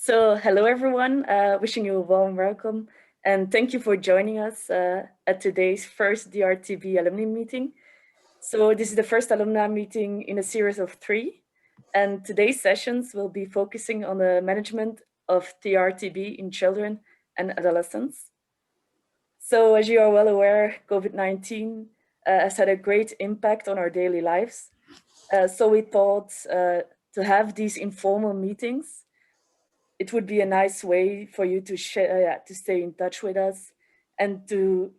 So hello everyone, wishing you a warm welcome and thank you for joining us at today's first DRTB alumni meeting. So this is the first alumni meeting in a series of 3, and today's sessions will be focusing on the management of DRTB in children and adolescents. So as you are well aware, COVID-19 has had a great impact on our daily lives. So we thought to have these informal meetings, it would be a nice way for you to share, to stay in touch with us and to,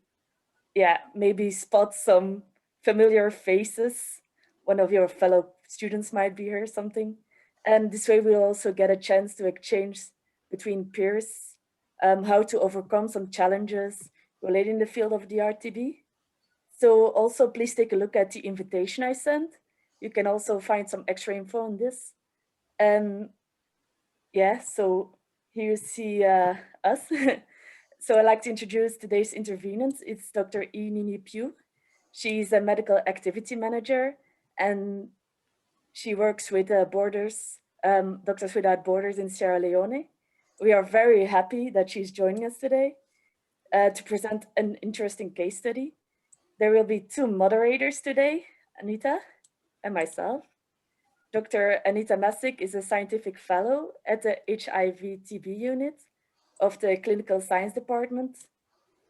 maybe spot some familiar faces. One of your fellow students might be here or something. And this way we'll also get a chance to exchange between peers, how to overcome some challenges related in the field of the RTB. So also please take a look at the invitation I sent. You can also find some extra info on this. And so here you see us. So I'd like to introduce today's intervenants. It's Dr. E. Nini Pugh. She's a medical activity manager and she works with Doctors Without Borders in Sierra Leone. We are very happy that she's joining us today to present an interesting case study. There will be 2 moderators today, Anita and myself. Dr. Anita Masick is a scientific fellow at the HIV-TB unit of the Clinical Science Department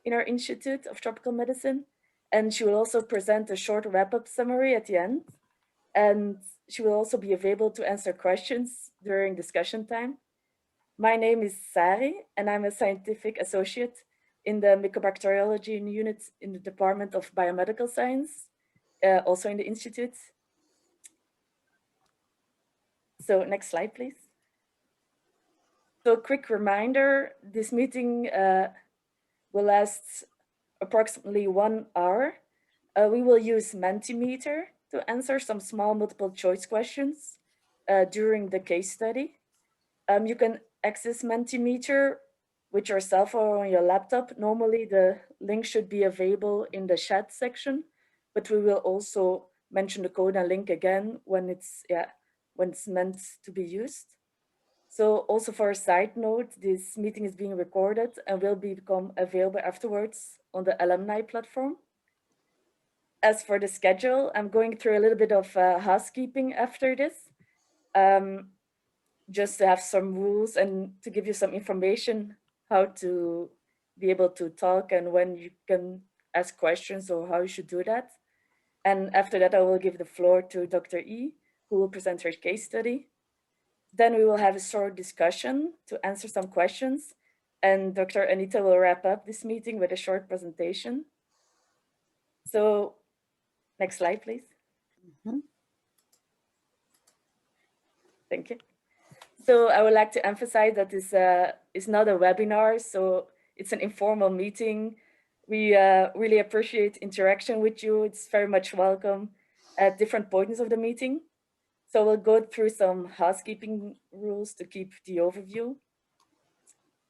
in our Institute of Tropical Medicine. And she will also present a short wrap-up summary at the end. And she will also be available to answer questions during discussion time. My name is Sari, and I'm a scientific associate in the Mycobacteriology unit in the Department of Biomedical Science, also in the Institute. So next slide, please. So a quick reminder, this meeting will last approximately 1 hour. We will use Mentimeter to answer some small multiple choice questions during the case study. You can access Mentimeter with your cell phone or on your laptop. Normally the link should be available in the chat section, but we will also mention the code and link again when it's meant to be used. So also for a side note, this meeting is being recorded and will become available afterwards on the alumni platform. As for the schedule, I'm going through a little bit of housekeeping after this, just to have some rules and to give you some information how to be able to talk and when you can ask questions or how you should do that. And after that, I will give the floor to Dr. E, who will present her case study. Then we will have a short discussion to answer some questions, and Dr. Anita will wrap up this meeting with a short presentation. So next slide, please. Thank you. So I would like to emphasize that this is not a webinar, so it's an informal meeting. We really appreciate interaction with you. It's very much welcome at different points of the meeting. So we'll go through some housekeeping rules to keep the overview.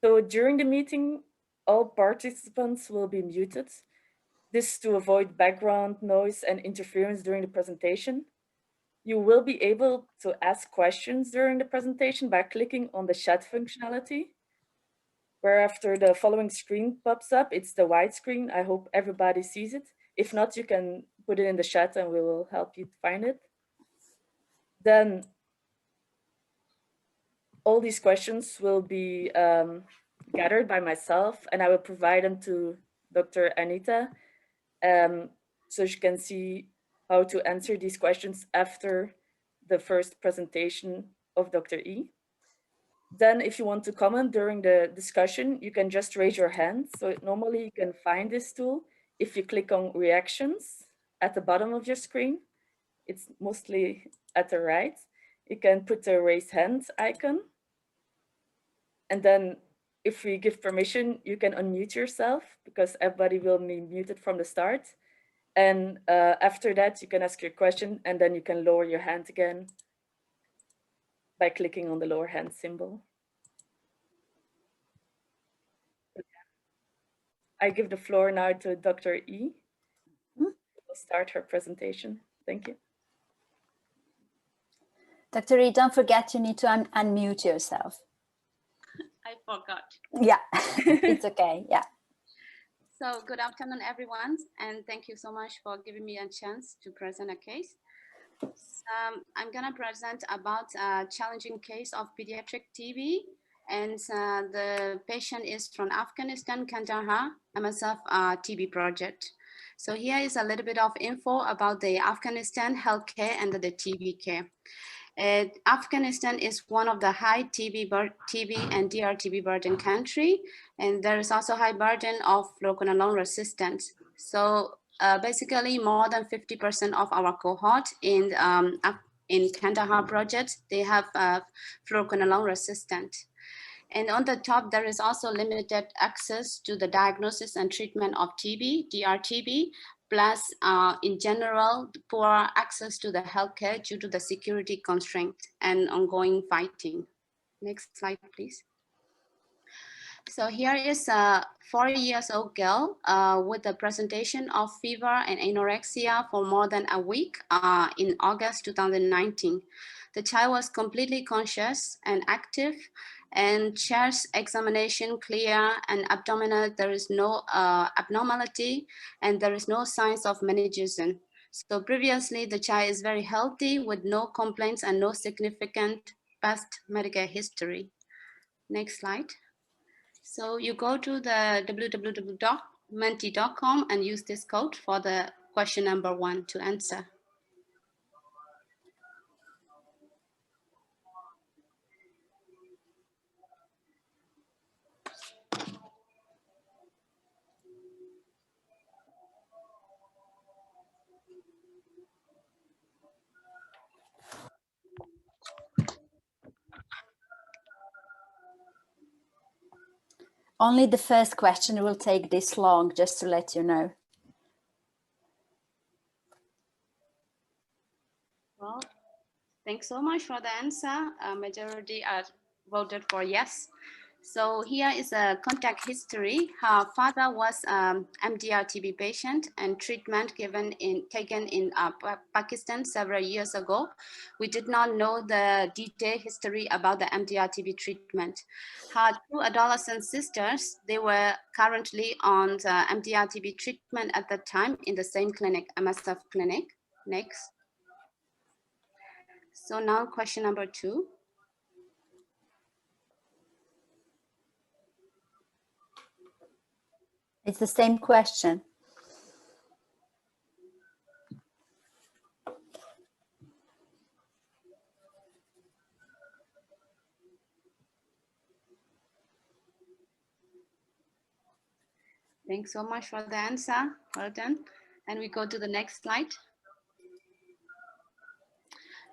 So during the meeting, all participants will be muted. This to avoid background noise and interference during the presentation. You will be able to ask questions during the presentation by clicking on the chat functionality, where after the following screen pops up, it's the white screen. I hope everybody sees it. If not, you can put it in the chat and we will help you find it. Then all these questions will be gathered by myself and I will provide them to Dr. Anita so she can see how to answer these questions after the first presentation of Dr. E. Then if you want to comment during the discussion, you can just raise your hand. So normally you can find this tool if you click on reactions at the bottom of your screen. It's mostly at the right. You can put the raise hand icon. And then if we give permission, you can unmute yourself because everybody will be muted from the start. And after that, you can ask your question and then you can lower your hand again by clicking on the lower hand symbol. I give the floor now to Dr. E. Who will start her presentation. Thank you. Dr. E, don't forget you need to unmute yourself. I forgot. Yeah, it's okay. Yeah. So good afternoon, everyone, and thank you so much for giving me a chance to present a case. I'm gonna present about a challenging case of pediatric TB, and the patient is from Afghanistan, Kandahar, MSF TB project. So here is a little bit of info about the Afghanistan healthcare and the TB care. Afghanistan is one of the high TB and DRTB burden country, and there is also high burden of fluoroquinolone resistance. So basically, more than 50% of our cohort in Kandahar project, they have fluoroquinolone resistant. And on the top, there is also limited access to the diagnosis and treatment of TB, DRTB, plus in general, poor access to the healthcare due to the security constraint and ongoing fighting. Next slide, please. So here is a 4-year-old girl with a presentation of fever and anorexia for more than a week in August 2019. The child was completely conscious and active, and chest examination clear, and abdominal there is no abnormality, and there is no signs of meningism. So previously the child is very healthy with no complaints and no significant past medical history. Next slide. So you go to the www.menti.com and use this code for the question number 1 to answer. Only the first question will take this long, just to let you know. Well, thanks so much for the answer. Majority are voted for yes. So here is a contact history. Her father was MDR TB patient and treatment taken in Pakistan several years ago. We did not know the detailed history about the MDR TB treatment. Her 2 adolescent sisters, they were currently on the MDR TB treatment at that time in the same clinic, MSF clinic. Next. So now question number 2. It's the same question. Thanks so much for the answer. Well done. And we go to the next slide.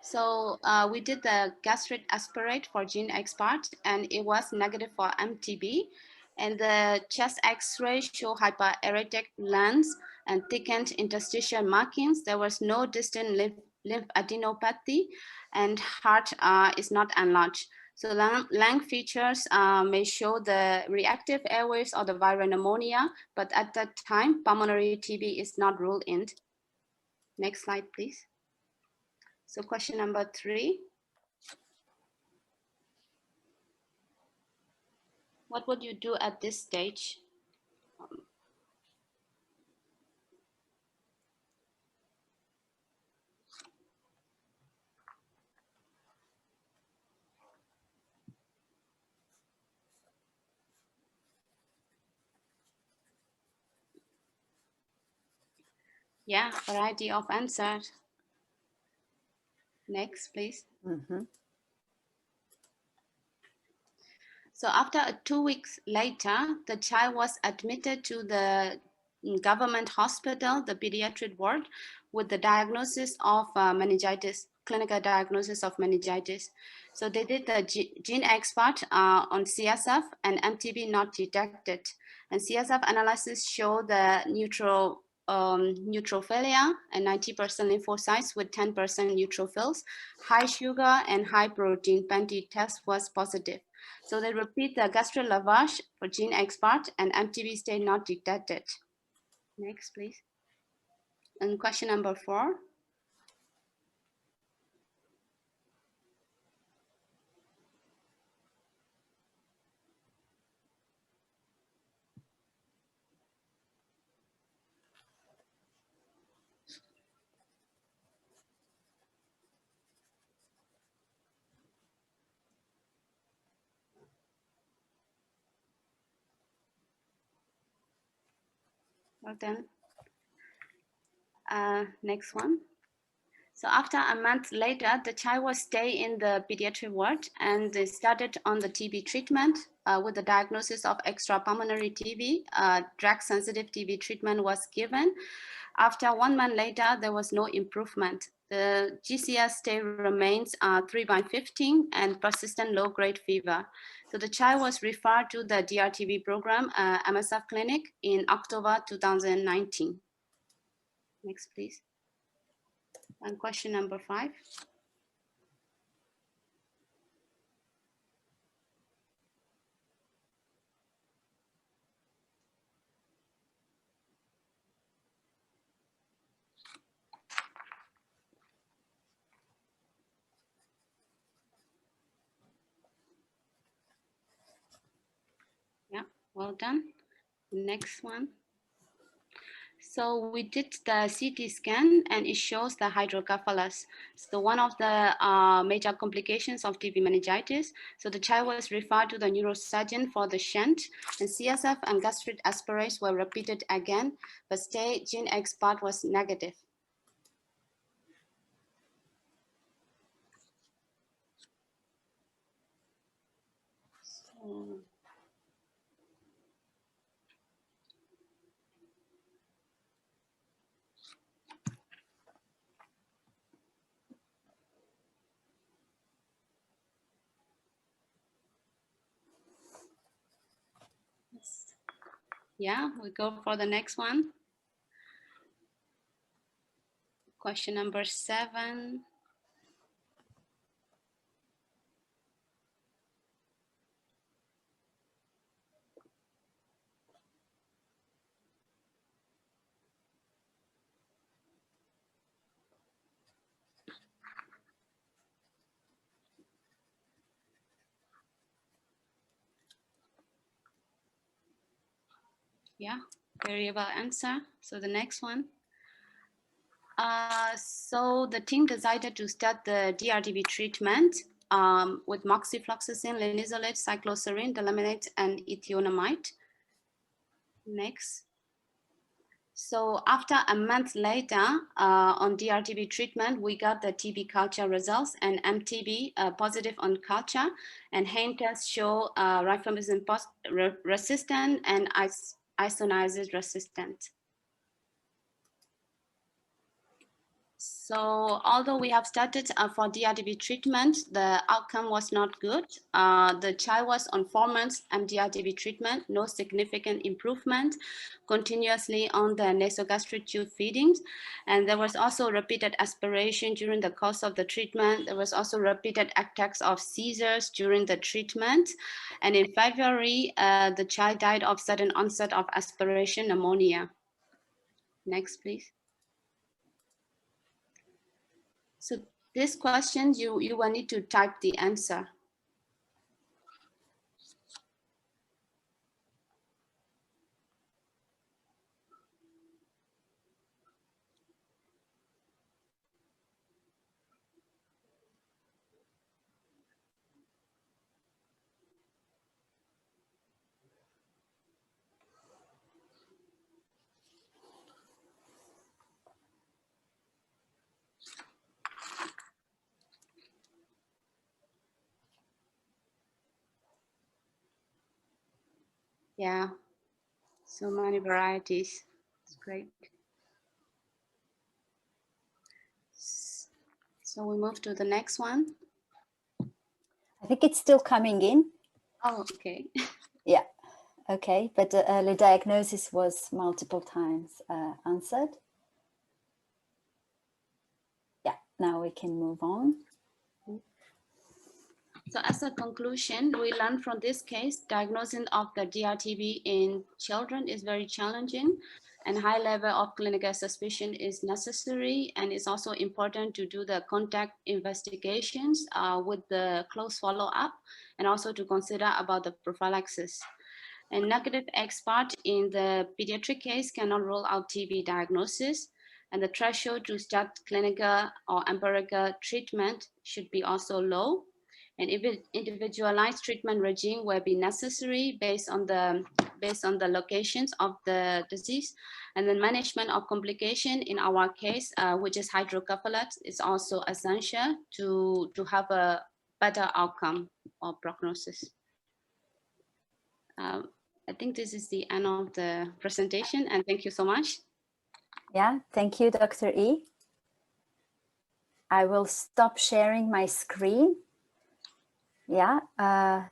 So we did the gastric aspirate for gene expert, and it was negative for MTB. And the chest X-ray show hypereretic lens and thickened interstitial markings. There was no distant lymphadenopathy, and heart is not enlarged. So lung features may show the reactive airways or the viral pneumonia, but at that time, pulmonary TB is not ruled in. Next slide, please. So question number 3. What would you do at this stage? Yeah, variety of answers. Next, please. Mm-hmm. So after 2 weeks later, the child was admitted to the government hospital, the pediatric ward, with the diagnosis of meningitis, clinical diagnosis of meningitis. So they did the gene expert on CSF and MTB not detected. And CSF analysis showed the neutrophilia and 90% lymphocytes with 10% neutrophils. High sugar and high protein Penti test was positive. So they repeat the gastric lavage for gene expert and MTB state not detected. Next, please. And question number 4. Well done. Next one. So after a month later, the child was stayed in the pediatric ward and they started on the TB treatment with the diagnosis of extrapulmonary TB. Drug-sensitive TB treatment was given. After 1 month later, there was no improvement. The GCS stay remains 3/15 and persistent low-grade fever. So the child was referred to the DRTB program, MSF clinic in October 2019. Next, please. And question number 5. Yeah, well done. Next one. So we did the CT scan and it shows the hydrocephalus. So one of the major complications of TB meningitis. So the child was referred to the neurosurgeon for the shunt, and CSF and gastric aspirates were repeated again, but stay gene X part was negative. So, yeah, we go for the next one. Question number 7. Yeah, variable answer. So the next one. So the team decided to start the DRTB treatment with moxifloxacin, linezolid, cycloserine, delaminate, and ethionamide. Next. So after a month later on DRTB treatment, we got the TB culture results and MTB positive on culture, and Hain tests show rifamycin resistant and isoniazid resistant. So although we have started for DRTB treatment, the outcome was not good. The child was on 4 months MDR-TB treatment, no significant improvement, continuously on the nasogastric tube feedings. And there was also repeated aspiration during the course of the treatment. There was also repeated attacks of seizures during the treatment. And in February, the child died of sudden onset of aspiration pneumonia. Next, please. So this question, you will need to type the answer. Yeah, so many varieties. It's great. So we move to the next one. I think it's still coming in. Oh, okay. Yeah, okay, but the early diagnosis was multiple times answered. Yeah, now we can move on. So as a conclusion, we learned from this case, diagnosing of the DRTB in children is very challenging, and high level of clinical suspicion is necessary. And it's also important to do the contact investigations with the close follow-up, and also to consider about the prophylaxis. And negative X part in the pediatric case cannot rule out TB diagnosis, and the threshold to start clinical or empirical treatment should be also low. And if individualized treatment regime will be necessary based on the based on the locations of the disease. And then management of complication in our case, which is hydrocephalus, is also essential to have a better outcome or prognosis. I think this is the end of the presentation, and thank you so much. Yeah, thank you, Dr. E. I will stop sharing my screen. Yeah,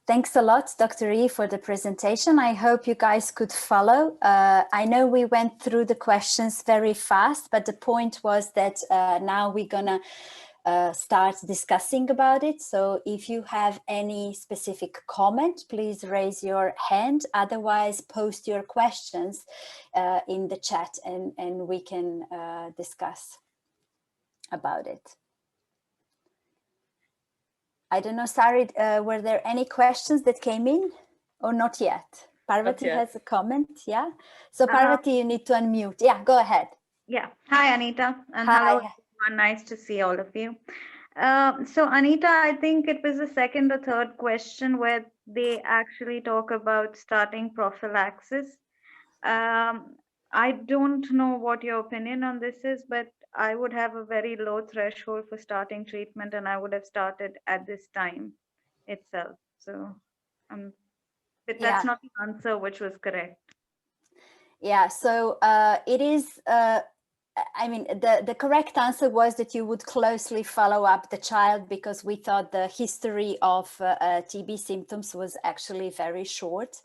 thanks a lot, Dr. E, for the presentation. I hope you guys could follow. I know we went through the questions very fast, but the point was that now we're gonna start discussing about it. So if you have any specific comment, please raise your hand. Otherwise, post your questions in the chat and we can discuss about it. I don't know, Sari, were there any questions that came in or not yet? Parvati has a comment, yeah? So Parvati, you need to unmute. Yeah, go ahead. Yeah. Hi, Anita. And Hi. hello, everyone. Nice to see all of you. So Anita, I think it was the second or third question where they actually talk about starting prophylaxis. I don't know what your opinion on this is, but I would have a very low threshold for starting treatment, and I would have started at this time itself. So, but that's not the answer which was correct. Yeah, so it is, I mean, the correct answer was that you would closely follow up the child because we thought the history of TB symptoms was actually very short.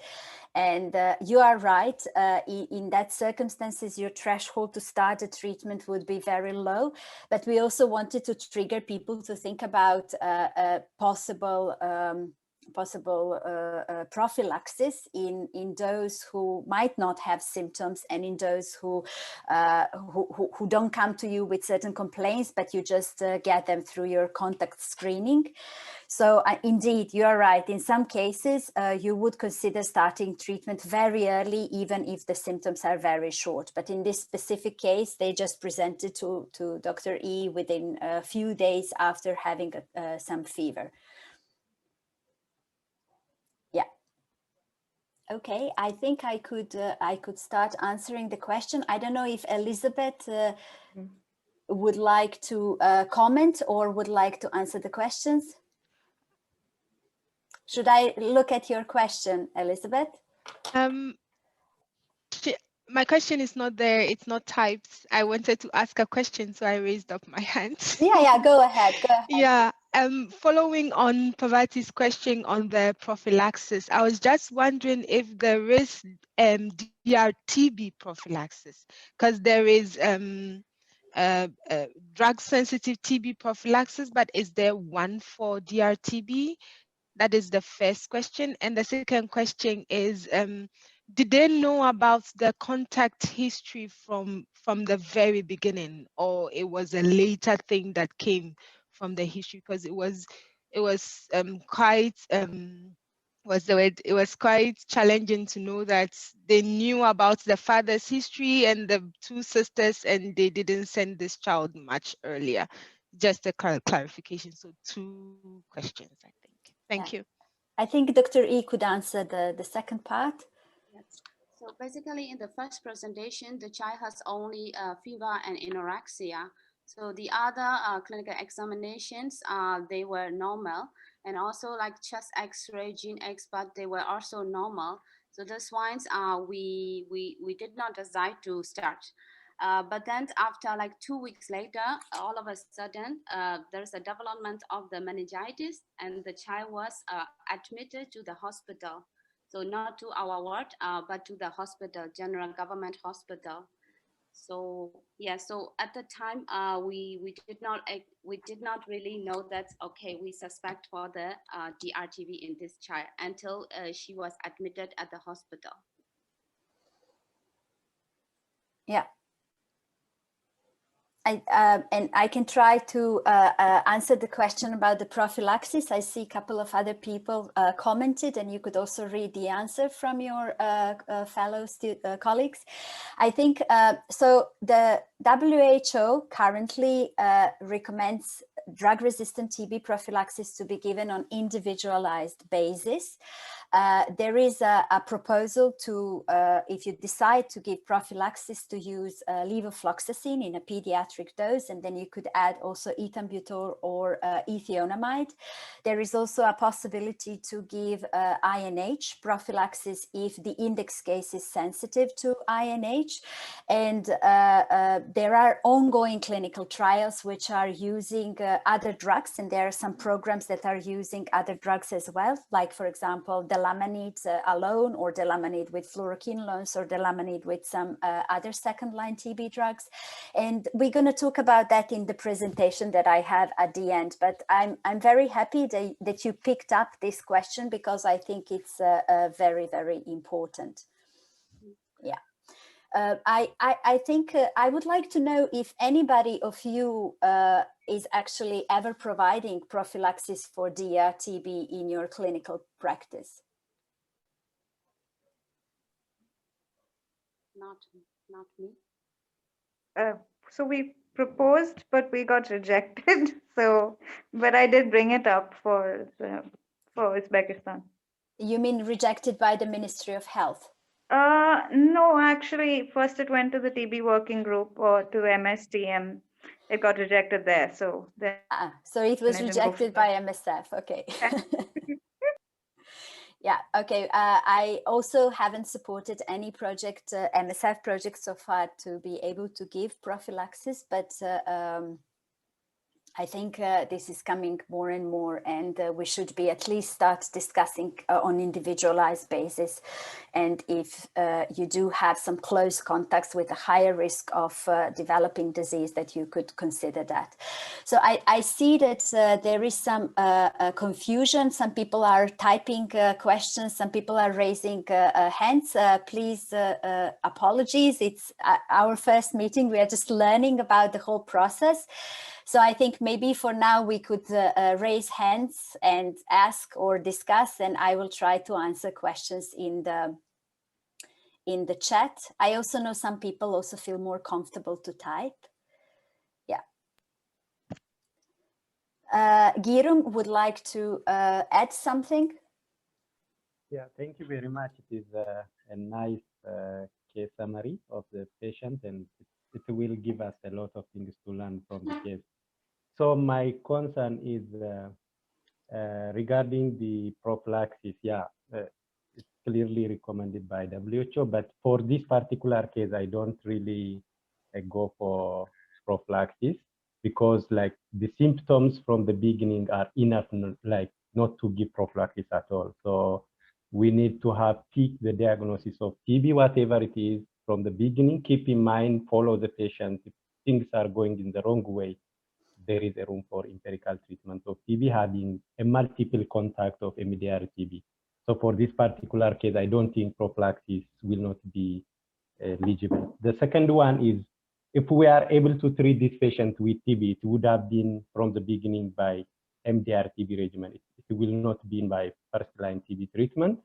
And you are right, in that circumstances, your threshold to start a treatment would be very low. But we also wanted to trigger people to think about possible prophylaxis in those who might not have symptoms and in those who don't come to you with certain complaints, but you just get them through your contact screening. So indeed, you are right. In some cases, you would consider starting treatment very early, even if the symptoms are very short. But in this specific case, they just presented to Dr. E within a few days after having some fever. Yeah. Okay, I think I could start answering the question. I don't know if Elizabeth would like to comment or would like to answer the questions. Should I look at your question, Elizabeth? My question is not there. It's not typed. I wanted to ask a question, so I raised up my hand. Yeah, go ahead. Go ahead. Yeah, following on Pavati's question on the prophylaxis, I was just wondering if there is DRTB prophylaxis, because there is drug-sensitive TB prophylaxis, but is there one for DRTB? That is the first question. And the second question is, did they know about the contact history from the very beginning, or it was a later thing that came from the history? Because it was quite it was quite challenging to know that they knew about the father's history and the two sisters, and they didn't send this child much earlier. Just a clarification. So 2 questions, I think. Thank you. I think Dr. E could answer the second part. Yes. So basically, in the first presentation, the child has only fever and anorexia. So the other clinical examinations, they were normal, and also like chest X-ray, gene X, but they were also normal. So this ones, we did not decide to start. But then after like 2 weeks later, all of a sudden, there's a development of the meningitis, and the child was admitted to the hospital. So not to our ward, but to the hospital, general government hospital. So yeah, so at the time, we did not really know that, okay, we suspect for the DRTB in this child until she was admitted at the hospital. Yeah. And I can try to answer the question about the prophylaxis. I see a couple of other people commented, and you could also read the answer from your fellow colleagues. I think, so the WHO currently recommends drug-resistant TB prophylaxis to be given on individualized basis. There is a proposal to, if you decide to give prophylaxis, to use levofloxacin in a pediatric dose, and then you could add also ethambutol or ethionamide. There is also a possibility to give INH prophylaxis if the index case is sensitive to INH. And there are ongoing clinical trials which are using other drugs, and there are some programs that are using other drugs as well, like for example delamanid alone, or delamanid with fluoroquinolones, or delamanid with some other second-line TB drugs. And we're going to talk about that in the presentation that I have at the end. But I'm very happy that you picked up this question, because I think it's very, very important. Yeah. I think I would like to know if anybody of you is actually ever providing prophylaxis for DRTB in your clinical practice. Not me. So we proposed, but we got rejected. So, but I did bring it up for Uzbekistan. You mean rejected by the Ministry of Health? No, actually, first it went to the TB working group or to MSTM. It got rejected there. So then so it was rejected by MSF. Okay. Yeah, okay. I also haven't supported any project, MSF project so far, to be able to give prophylaxis, but I think this is coming more and more, and we should be at least start discussing on individualized basis. And if you do have some close contacts with a higher risk of developing disease, that you could consider that. So I see that there is some confusion. Some people are typing questions. Some people are raising hands. Please, apologies. It's our first meeting. We are just learning about the whole process. So I think maybe for now we could raise hands and ask or discuss, and I will try to answer questions in the chat. I also know some people also feel more comfortable to type. Yeah. Girum would like to add something. Yeah, thank you very much. It is a nice case summary of the patient, and it will give us a lot of things to learn from the case. So my concern is regarding the prophylaxis. Yeah, it's clearly recommended by WHO, but for this particular case, I don't really go for prophylaxis, because like the symptoms from the beginning are enough, like not to give prophylaxis at all. So we need to have picked the diagnosis of TB, whatever it is, from the beginning. Keep in mind, follow the patient. If things are going in the wrong way, there is a room for empirical treatment of TB, having a multiple contact of MDR TB. So for this particular case, I don't think prophylaxis will not be eligible. The second one is, if we are able to treat this patient with TB, it would have been from the beginning by MDR TB regimen. It will not be by first-line TB treatment,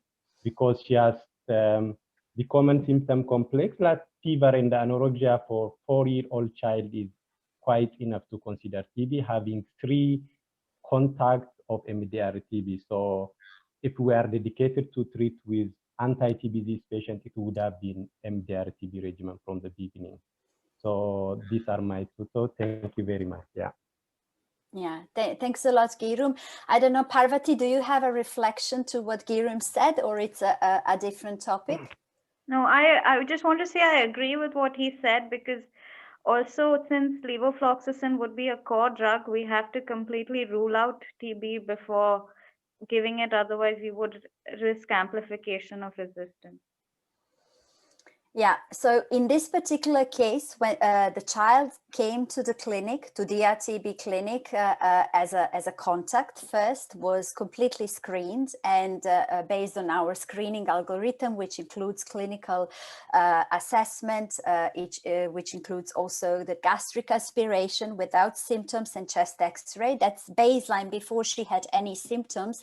because she has the common symptom complex, like fever and anorexia for 4-year-old child is quite enough to consider TB, having 3 contacts of MDR TB. So if we are dedicated to treat with anti-TB this patient, it would have been MDR TB regimen from the beginning. So these are my 2 thoughts. Thank you very much. Yeah. Yeah, thanks a lot, Girum. I don't know, Parvati, do you have a reflection to what Girum said, or it's a different topic? No, I just want to say I agree with what he said, because also since levofloxacin would be a core drug, we have to completely rule out TB before giving it. Otherwise, you would risk amplification of resistance. Yeah, so in this particular case, when the child came to the clinic, to the DRTB clinic as a contact first, was completely screened, and based on our screening algorithm, which includes clinical assessment, which includes also the gastric aspiration without symptoms and chest X-ray, that's baseline before she had any symptoms.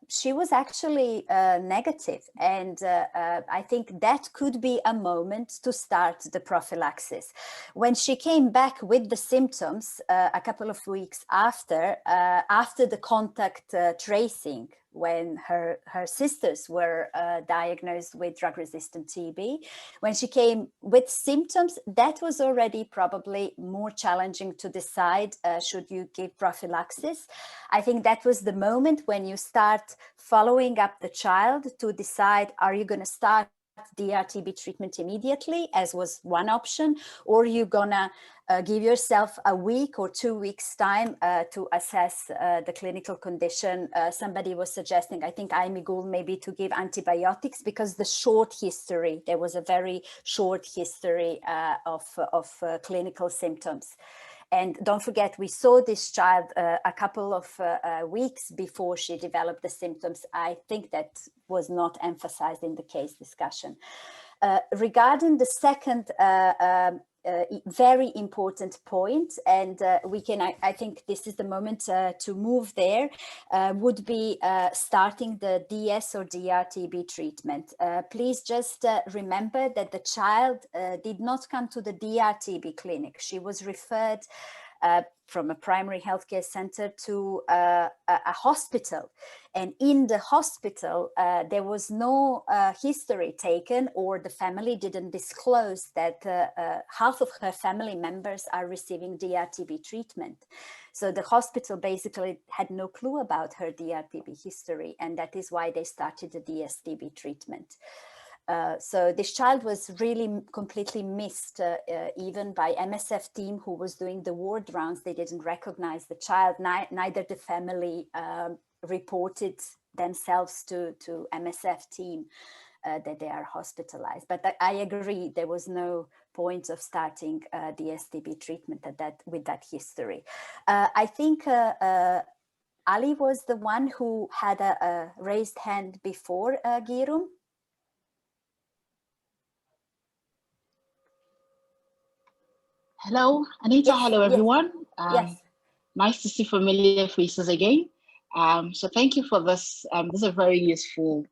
She was actually negative, and I think that could be a moment to start the prophylaxis. When she came back with the symptoms a couple of weeks after the contact tracing when her sisters were diagnosed with drug-resistant TB. When she came with symptoms, that was already probably more challenging to decide, should you give prophylaxis. I think that was the moment when you start following up the child to decide, are you going to start DRTB treatment immediately, as was one option, or you're gonna give yourself a week or 2 weeks time to assess the clinical condition. Somebody was suggesting, I think Aimigul, maybe to give antibiotics, because the short history, there was a very short history of clinical symptoms. And don't forget, we saw this child a couple of weeks before she developed the symptoms. I think that was not emphasized in the case discussion. Regarding the second very important point, and I think this is the moment to move there, would be starting the DS or DRTB treatment. Please just remember that the child did not come to the DRTB clinic. She was referred from a primary healthcare center to a hospital. And in the hospital, there was no history taken, or the family didn't disclose that half of her family members are receiving DRTB treatment. So the hospital basically had no clue about her DRTB history, and that is why they started the DSTB treatment. So this child was really completely missed, even by MSF team who was doing the ward rounds. They didn't recognize the child, neither the family reported themselves to MSF team that they are hospitalized. But I agree, there was no point of starting the STB treatment with that history. I think Ali was the one who had a raised hand before Girum. Hello, Anita. Yes, hello, everyone. Yes. Nice to see familiar faces again. So thank you for this. This is a very useful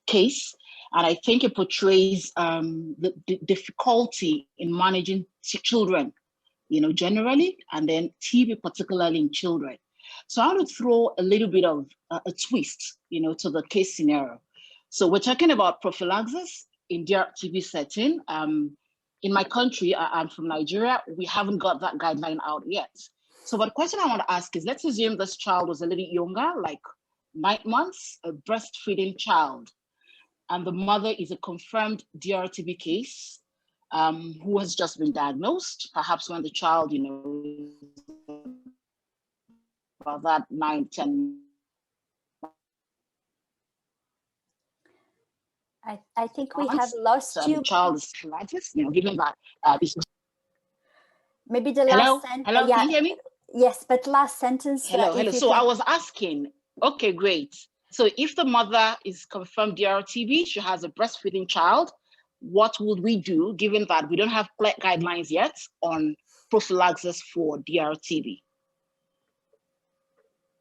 case. And I think it portrays the difficulty in managing children, generally, and then TB particularly in children. So I want to throw a little bit of a twist, to the case scenario. So we're talking about prophylaxis in DRTB setting. In my country, I'm from Nigeria, we haven't got that guideline out yet. So the question I want to ask is, let's assume this child was a little younger, like 9 months, a breastfeeding child, and the mother is a confirmed DRTB case who has just been diagnosed, perhaps when the child, about that 9, 10. I think we have lost you. The child is largest, given that this was. Maybe the last sentence. Hello, can you hear me? Yes, but last sentence. Hello. So I was asking, okay, great. So if the mother is confirmed DRTB, she has a breastfeeding child, what would we do, given that we don't have guidelines yet on prophylaxis for DRTB?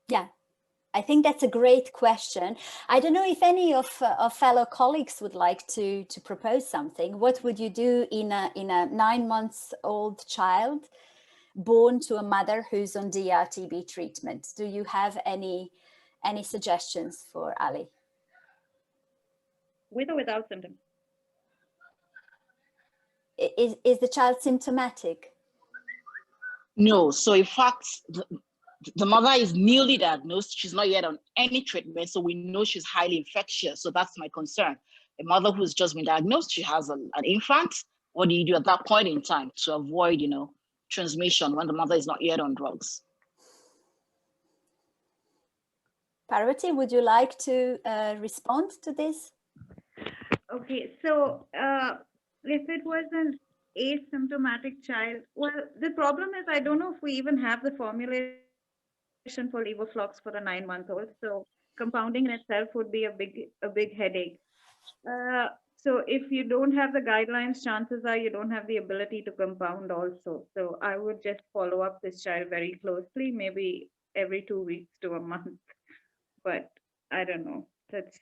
Yeah, I think that's a great question. I don't know if any of fellow colleagues would like to propose something. What would you do in a 9-month-old child born to a mother who's on DRTB treatment? Do you have any suggestions for Ali? With or without symptoms? Is the child symptomatic? No. So in fact, the mother is newly diagnosed. She's not yet on any treatment, so we know she's highly infectious. So that's my concern. A mother who's just been diagnosed, she has an infant. What do you do at that point in time to avoid, transmission when the mother is not yet on drugs? Parvati, would you like to respond to this? Okay, so if it was an asymptomatic child, well, the problem is I don't know if we even have the formulation for levoflox for a 9-month-old. So compounding in itself would be a big headache. So if you don't have the guidelines, chances are you don't have the ability to compound also. So I would just follow up this child very closely, maybe every 2 weeks to a month. But I don't know. That's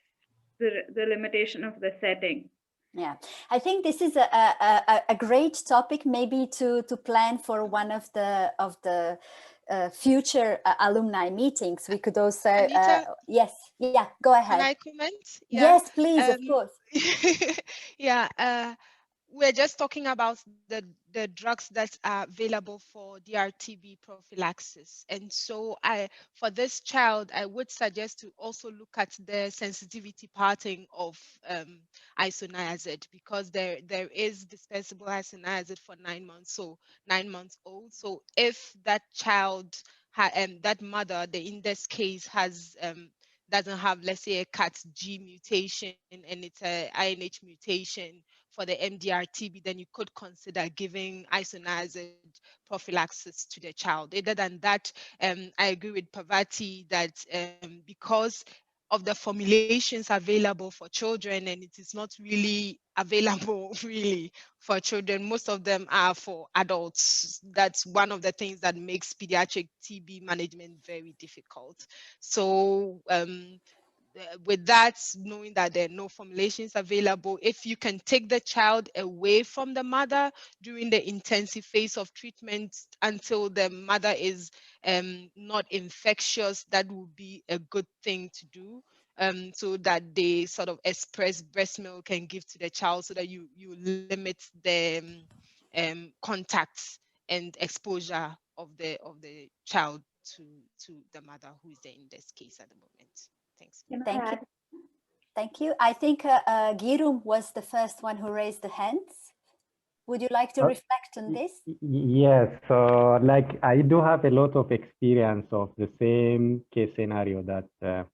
the limitation of the setting. Yeah, I think this is a great topic, maybe to plan for one of the future alumni meetings, we could also, Anita, yes, yeah, go can ahead. I comment? Yeah. Yes, please, of course. Yeah. We're just talking about the drugs that are available for DRTB prophylaxis. And so for this child, I would suggest to also look at the sensitivity parting of isoniazid, because there is dispensable isoniazid for 9 months, so 9 months old. So if that child, that mother, in this case, has doesn't have, let's say, a CAT-G mutation and it's a INH mutation for the MDR-TB, then you could consider giving isoniazid prophylaxis to the child. Other than that, I agree with Parvati that because of the formulations available for children, and it is not really available really for children, most of them are for adults. That's one of the things that makes pediatric TB management very difficult. So with that, knowing that there are no formulations available, if you can take the child away from the mother during the intensive phase of treatment until the mother is not infectious, that would be a good thing to do, so that they sort of express breast milk and give to the child, so that you limit the contacts and exposure of the child to the mother, who is there in this case at the moment. Thanks. Thank you. Thank you. I think Girum was the first one who raised the hands. Would you like to reflect on this? Yes, so like I do have a lot of experience of the same case scenario that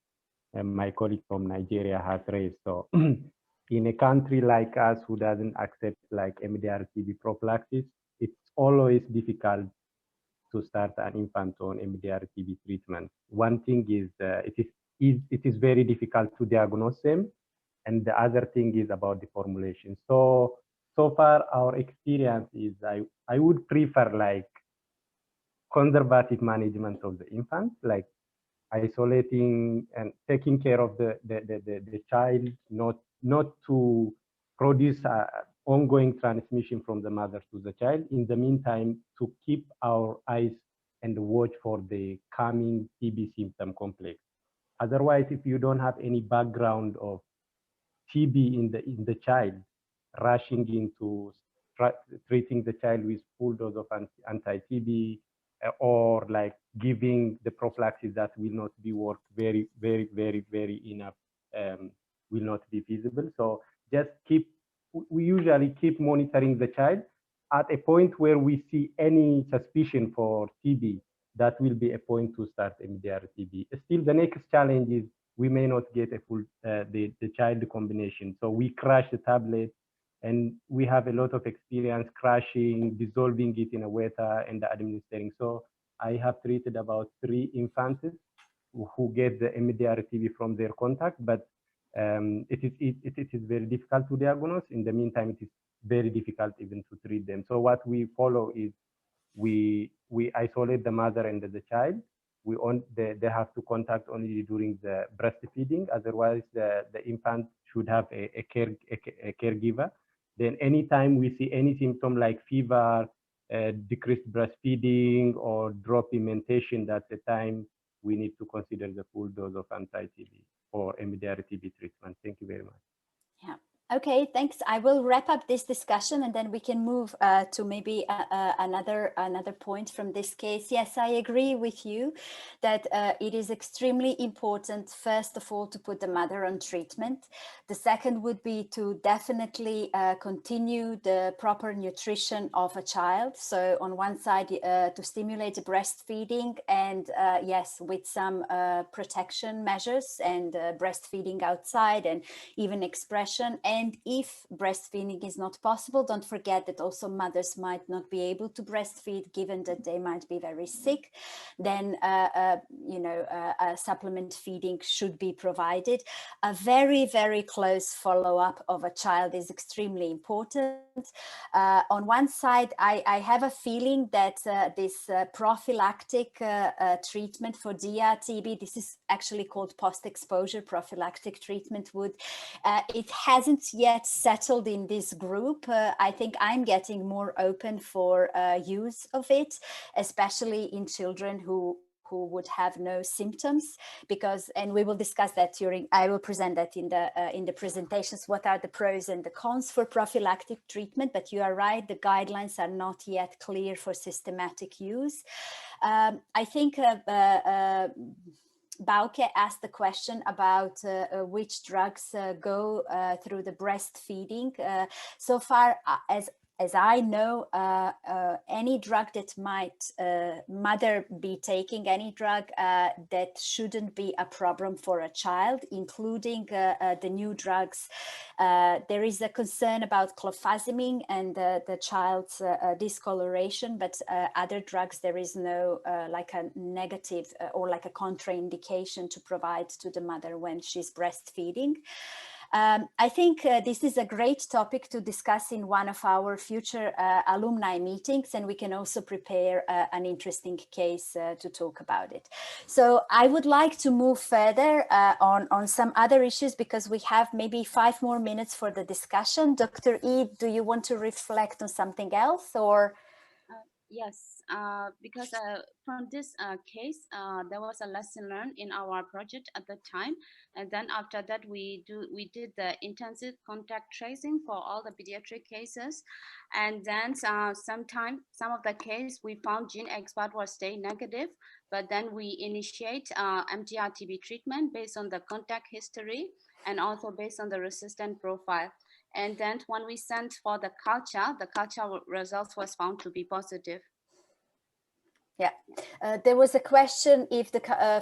my colleague from Nigeria has raised. So in a country like us who doesn't accept like MDR-TB prophylaxis, it's always difficult to start an infant on MDR-TB treatment. One thing is it is very difficult to diagnose them, and the other thing is about the formulation. So far our experience is I would prefer like conservative management of the infant, like isolating and taking care of the child, not to produce ongoing transmission from the mother to the child. In the meantime, to keep our eyes and watch for the coming TB symptom complex. Otherwise, if you don't have any background of TB in the child, rushing into treating the child with full dose of anti-TB, or like giving the prophylaxis that will not be work very enough, will not be feasible. So just we usually keep monitoring the child. At a point where we see any suspicion for TB, that will be a point to start MDR TB. Still, the next challenge is we may not get a full the child combination. So we crash the tablet, and we have a lot of experience crashing, dissolving it in a water, and administering. So I have treated about 3 infants who get the MDR-TB from their contact, but it is very difficult to diagnose. In the meantime, it is very difficult even to treat them. So what we follow is we isolate the mother and the child. They have to contact only during the breastfeeding. Otherwise, the infant should have a caregiver. Then anytime we see any symptom like fever, decreased breastfeeding, or drop in mentation, that's the time we need to consider the full dose of anti-TB or MDR-TB treatment. Thank you very much. Yeah. Okay, thanks. I will wrap up this discussion, and then we can move to maybe another point from this case. Yes, I agree with you that it is extremely important, first of all, to put the mother on treatment. The second would be to definitely continue the proper nutrition of a child. So on one side, to stimulate the breastfeeding, and yes, with some protection measures and breastfeeding outside and even expression. And if breastfeeding is not possible, don't forget that also mothers might not be able to breastfeed, given that they might be very sick. Then, supplement feeding should be provided. A very, very close follow-up of a child is extremely important. On one side, I have a feeling that this prophylactic treatment for DRTB, this is actually called post-exposure prophylactic treatment, it hasn't yet settled in this group. I think I'm getting more open for use of it, especially in children who would have no symptoms, because, and we will discuss that during, I will present that in the presentations, what are the pros and the cons for prophylactic treatment. But you are right, the guidelines are not yet clear for systematic use. I think Bauke asked the question about which drugs go through the breastfeeding. So far, as I know, any drug that might mother be taking, any drug that shouldn't be a problem for a child, including the new drugs. There is a concern about clofazimine and the child's discoloration, but other drugs, there is no like a negative or like a contraindication to provide to the mother when she's breastfeeding. I think this is a great topic to discuss in one of our future alumni meetings, and we can also prepare an interesting case to talk about it. So I would like to move further on some other issues, because we have maybe 5 more minutes for the discussion. Dr. E, do you want to reflect on something else, or? Yes, because from this case, there was a lesson learned in our project at the time, and then after that we did the intensive contact tracing for all the pediatric cases, and then some of the case we found gene expert was stay negative, but then we initiate MDR-TB treatment based on the contact history and also based on the resistant profile. And then when we sent for the culture results was found to be positive. Yeah, there was a question if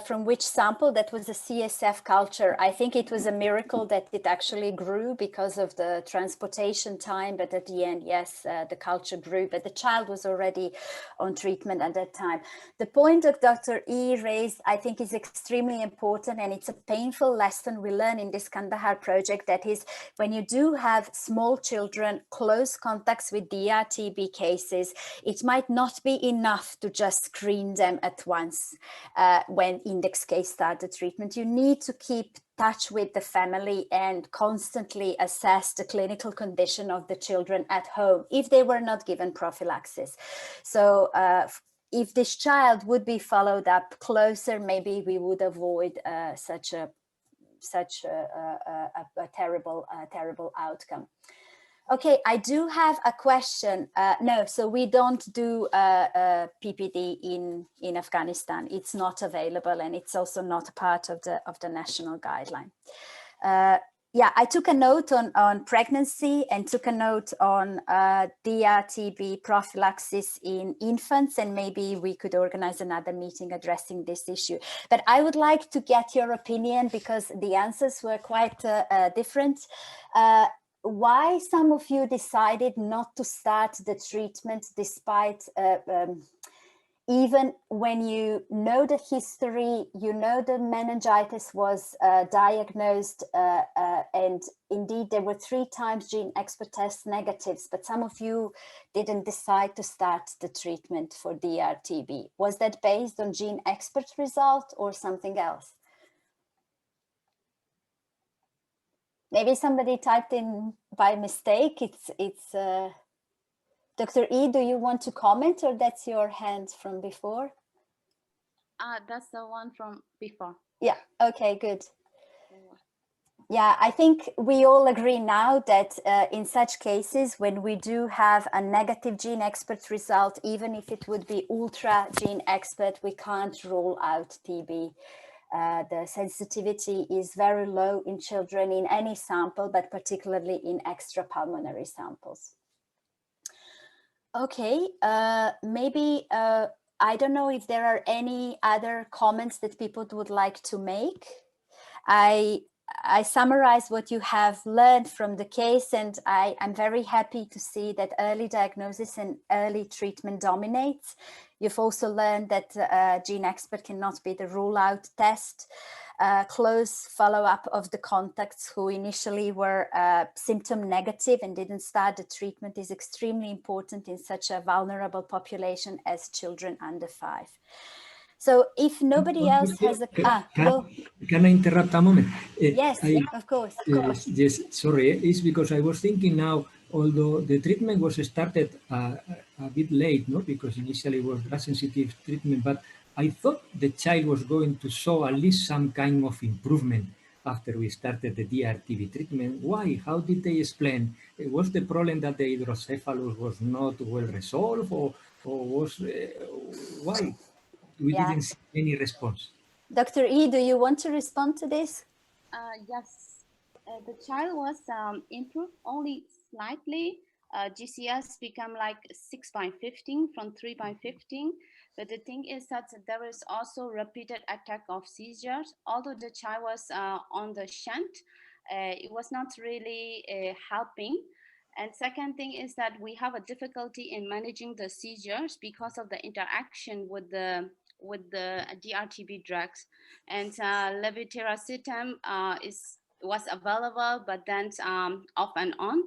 from which sample. That was a CSF culture. I think it was a miracle that it actually grew because of the transportation time, but at the end, yes, the culture grew, but the child was already on treatment at that time. The point that Dr. E raised, I think, is extremely important, and it's a painful lesson we learn in this Kandahar project, that is, when you do have small children, close contacts with DR-TB cases, it might not be enough to just screen them at once when index case start the treatment. You need to keep touch with the family and constantly assess the clinical condition of the children at home if they were not given prophylaxis. So if this child would be followed up closer, maybe we would avoid such a terrible outcome. Okay, I do have a question. No, so we don't do PPD in Afghanistan. It's not available, and it's also not part of the national guideline. Yeah, I took a note on pregnancy and took a note on DR-TB prophylaxis in infants, and maybe we could organize another meeting addressing this issue. But I would like to get your opinion, because the answers were quite different. Why some of you decided not to start the treatment despite even when you know the history, you know the meningitis was diagnosed, and indeed there were 3 times gene expert test negatives, but some of you didn't decide to start the treatment for DR-TB. Was that based on gene expert result or something else? Maybe somebody typed in by mistake. It's Dr. E, do you want to comment, or that's your hand from before? That's the one from before. Yeah, okay, good. Yeah, I think we all agree now that in such cases, when we do have a negative gene expert result, even if it would be ultra gene expert, we can't rule out TB. The sensitivity is very low in children in any sample, but particularly in extrapulmonary samples. Okay, maybe, I don't know if there are any other comments that people would like to make. I summarize what you have learned from the case, and I'm very happy to see that early diagnosis and early treatment dominates. You've also learned that gene expert cannot be the rule out test. Close follow-up of the contacts who initially were symptom negative and didn't start the treatment is extremely important in such a vulnerable population as children under 5. So if nobody else has a... Can I interrupt a moment? Yes, of course. Yes, sorry. It's because I was thinking now, although the treatment was started a bit late, no, because initially it was drug-sensitive treatment, but I thought the child was going to show at least some kind of improvement after we started the DRTB treatment. Why? How did they explain? Was the problem that the hydrocephalus was not well resolved, or was why? We didn't see any response. Dr. E, do you want to respond to this? Yes, the child was improved only slightly. GCS become like 6/15 from 3/15. But the thing is that there is also repeated attack of seizures. Although the child was on the shunt, it was not really helping. And second thing is that we have a difficulty in managing the seizures because of the interaction with the DRTB drugs. And levetiracetam was available, but then off and on.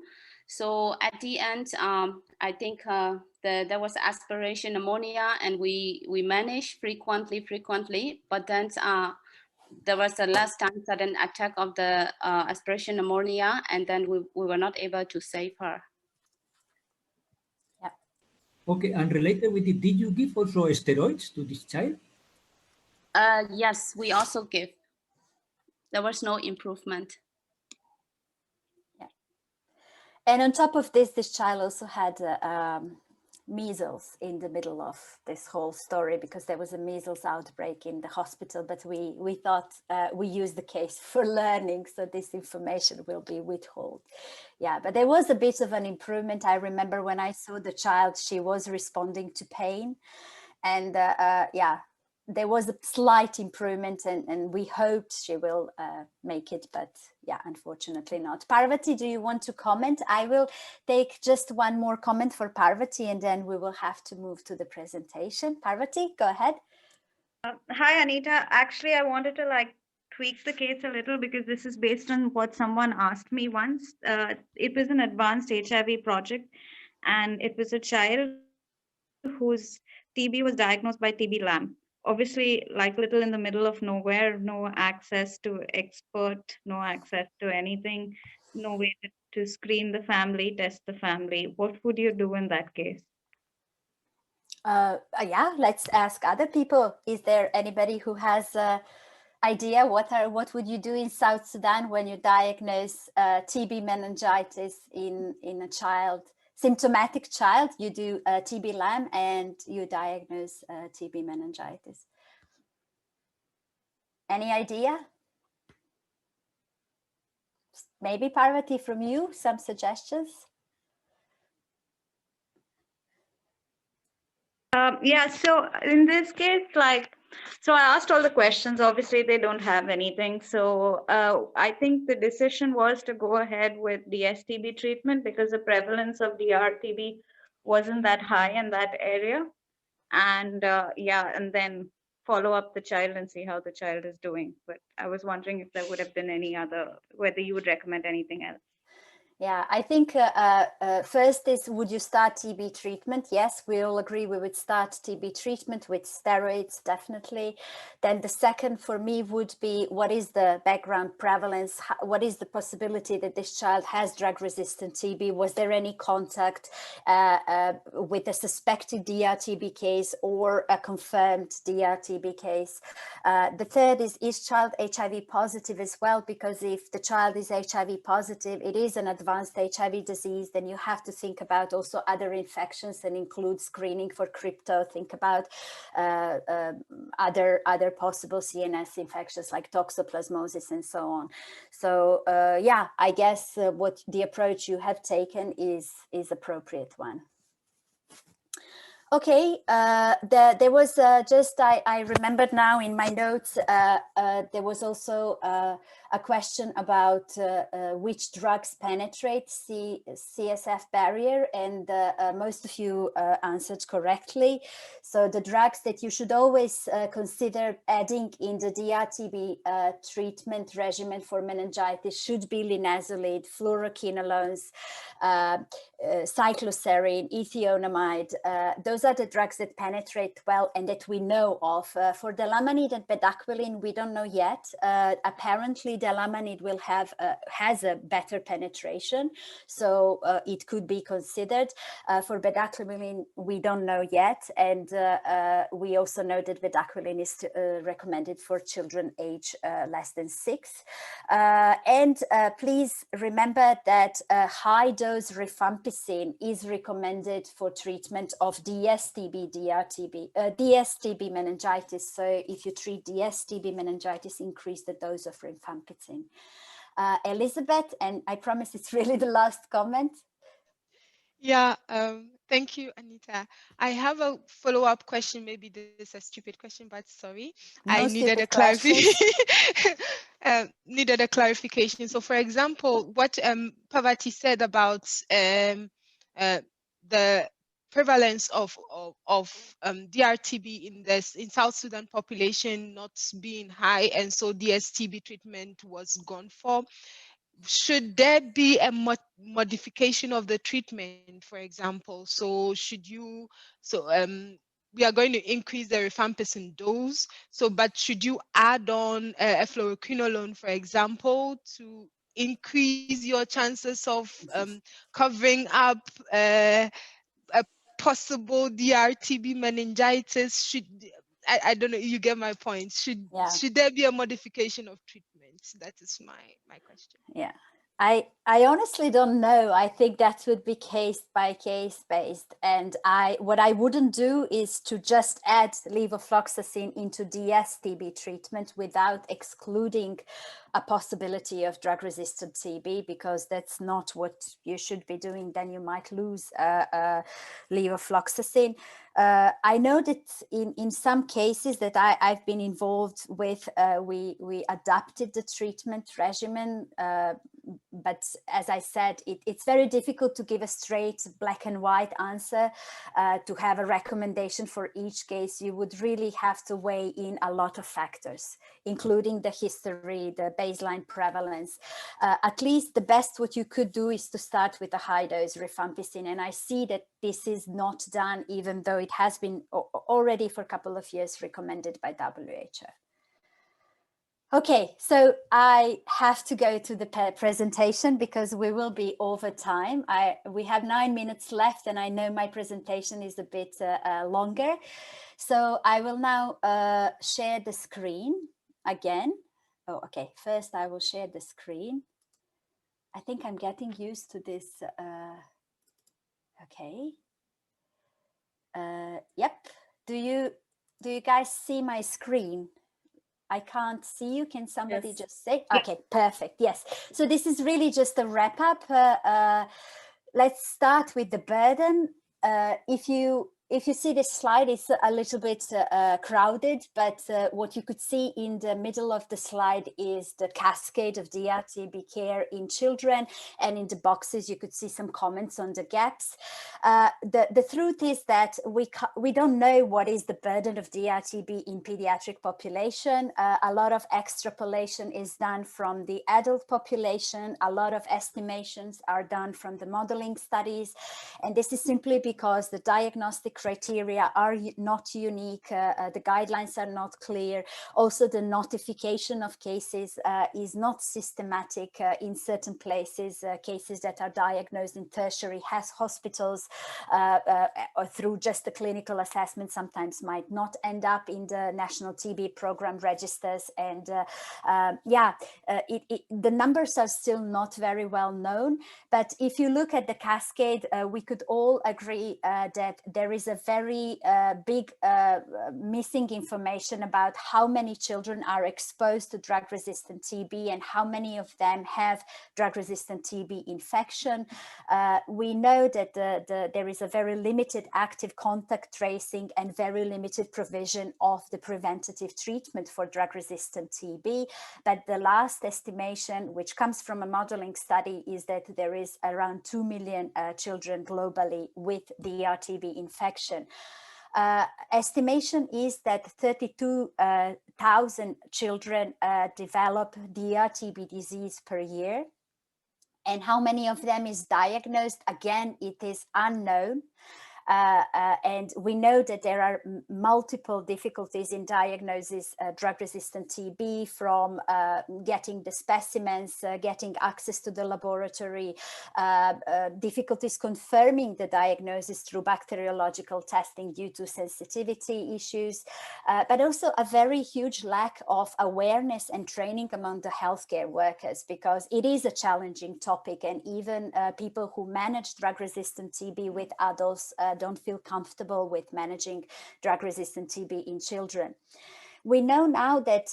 So at the end, I think there was aspiration pneumonia, and we managed frequently, but then there was a last time sudden attack of the aspiration pneumonia, and then we were not able to save her. Yeah. Okay, and related with it, did you give also steroids to this child? Yes, we also give. There was no improvement. Yeah. And on top of this child also had measles in the middle of this whole story, because there was a measles outbreak in the hospital, but we thought we used the case for learning, so this information will be withheld. Yeah, but there was a bit of an improvement. I remember when I saw the child, she was responding to pain, and yeah, there was a slight improvement, and we hoped she will make it, but yeah, unfortunately not. Parvati, do you want to comment? I will take just one more comment for Parvati, and then we will have to move to the presentation. Parvati, go ahead. Hi, Anita. Actually, I wanted to tweak the case a little, because this is based on what someone asked me once. It was an advanced HIV project, and it was a child whose TB was diagnosed by TB LAM. Obviously, little in the middle of nowhere, no access to expert, no access to anything, no way to screen the family, test the family. What would you do in that case? Yeah, let's ask other people. Is there anybody who has idea what would you do in South Sudan when you diagnose TB meningitis in a child, symptomatic child? You do TB LAM and you diagnose TB meningitis. Any idea? Maybe Parvati, from you, some suggestions? Yeah, so in this case, so I asked all the questions. Obviously, they don't have anything. So I think the decision was to go ahead with the STB treatment, because the prevalence of DRTB wasn't that high in that area. And yeah, and then follow up the child and see how the child is doing. But I was wondering if there would have been any other, whether you would recommend anything else. Yeah, I think first is, would you start TB treatment? Yes, we all agree we would start TB treatment with steroids, definitely. Then the second for me would be, what is the background prevalence? What is the possibility that this child has drug-resistant TB? Was there any contact with a suspected DRTB case or a confirmed DRTB case? The third is child HIV positive as well? Because if the child is HIV positive, it is an advanced HIV disease, then you have to think about also other infections and include screening for crypto, think about other possible CNS infections like toxoplasmosis and so on. So yeah, I guess what the approach you have taken is appropriate one. Okay, there was just, I remembered now in my notes, there was also a question about which drugs penetrate CSF barrier, and most of you answered correctly. So the drugs that you should always consider adding in the DRTB treatment regimen for meningitis should be linezolid, fluoroquinolones, cycloserine, ethionamide. Those are the drugs that penetrate well and that we know of. For delamanid and bedaquiline, we don't know yet. Apparently, delamanid will have has a better penetration, so it could be considered. For bedaquiline, we don't know yet, and we also know that bedaquiline is recommended for children age less than 6. And please remember that high dose rifampicin is recommended for treatment of DSTB, DSTB meningitis. So if you treat DSTB meningitis, increase the dose of rifampicin. Elizabeth, and I promise it's really the last comment. Yeah, thank you, Anita. I have a follow-up question. Maybe this is a stupid question, but sorry. I needed a needed a clarification. So, for example, what Parvati said about the prevalence of DRTB in South Sudan population not being high, and so DSTB treatment was gone for. Should there be a modification of the treatment, for example? So we are going to increase the rifampicin dose. So, but should you add on a fluoroquinolone, for example, to increase your chances of covering up a possible DRTB meningitis? I don't know, you get my point. Should there be a modification of treatment? That is my question. Yeah, I honestly don't know. I think that would be case by case based. And what I wouldn't do is to just add levofloxacin into DSTB treatment without excluding a possibility of drug-resistant TB, because that's not what you should be doing. Then you might lose levofloxacin. I know that in some cases that I've been involved with, we adapted the treatment regimen, but as I said, it's very difficult to give a straight black and white answer, to have a recommendation for each case. You would really have to weigh in a lot of factors, including the history, the baseline prevalence. At least the best what you could do is to start with a high dose rifampicin. And I see that this is not done, even though it has been already for a couple of years recommended by WHO. Okay, so I have to go to the presentation because we will be over time. We have 9 minutes left, and I know my presentation is a bit longer. So I will now share the screen again. Oh, okay, first I will share the screen. I think I'm getting used to this. Okay. Yep. Do you guys see my screen? I can't see you. Can somebody just say? Okay, perfect. Yes. So this is really just a wrap up. Let's start with the burden. If you see this slide, it's a little bit crowded, but what you could see in the middle of the slide is the cascade of DRTB care in children, and in the boxes you could see some comments on the gaps. The truth is that we don't know what is the burden of DRTB in pediatric population. A lot of extrapolation is done from the adult population. A lot of estimations are done from the modeling studies, and this is simply because the diagnostic criteria are not unique. The guidelines are not clear. Also, the notification of cases is not systematic in certain places. Cases that are diagnosed in tertiary hospitals or through just the clinical assessment sometimes might not end up in the National TB Program registers. And the numbers are still not very well known. But if you look at the cascade, we could all agree that there is is a very big missing information about how many children are exposed to drug-resistant TB and how many of them have drug-resistant TB infection. We know that there is a very limited active contact tracing and very limited provision of the preventative treatment for drug-resistant TB. But the last estimation, which comes from a modeling study, is that there is around 2 million children globally with DRTB infection. Estimation is that 32,000 children develop DRTB disease per year. And how many of them is diagnosed? Again, it is unknown. And we know that there are multiple difficulties in diagnosis drug-resistant TB, from getting the specimens, getting access to the laboratory, difficulties confirming the diagnosis through bacteriological testing due to sensitivity issues, but also a very huge lack of awareness and training among the healthcare workers, because it is a challenging topic, and even people who manage drug-resistant TB with adults don't feel comfortable with managing drug-resistant TB in children. We know now that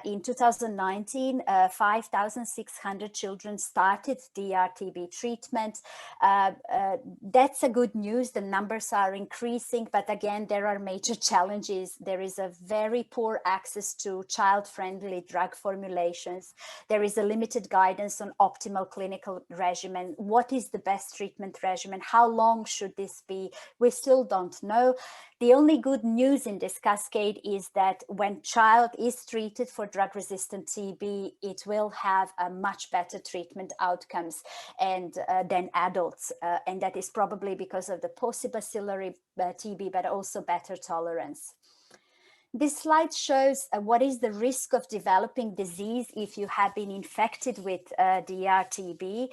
in 2019, 5,600 children started DRTB treatment. That's a good news. The numbers are increasing, but again, there are major challenges. There is a very poor access to child-friendly drug formulations. There is a limited guidance on optimal clinical regimen. What is the best treatment regimen? How long should this be? We still don't know. The only good news in this cascade is that when child is treated for drug-resistant TB, it will have a much better treatment outcomes than adults. And that is probably because of the post-bacillary TB, but also better tolerance. This slide shows what is the risk of developing disease if you have been infected with DRTB.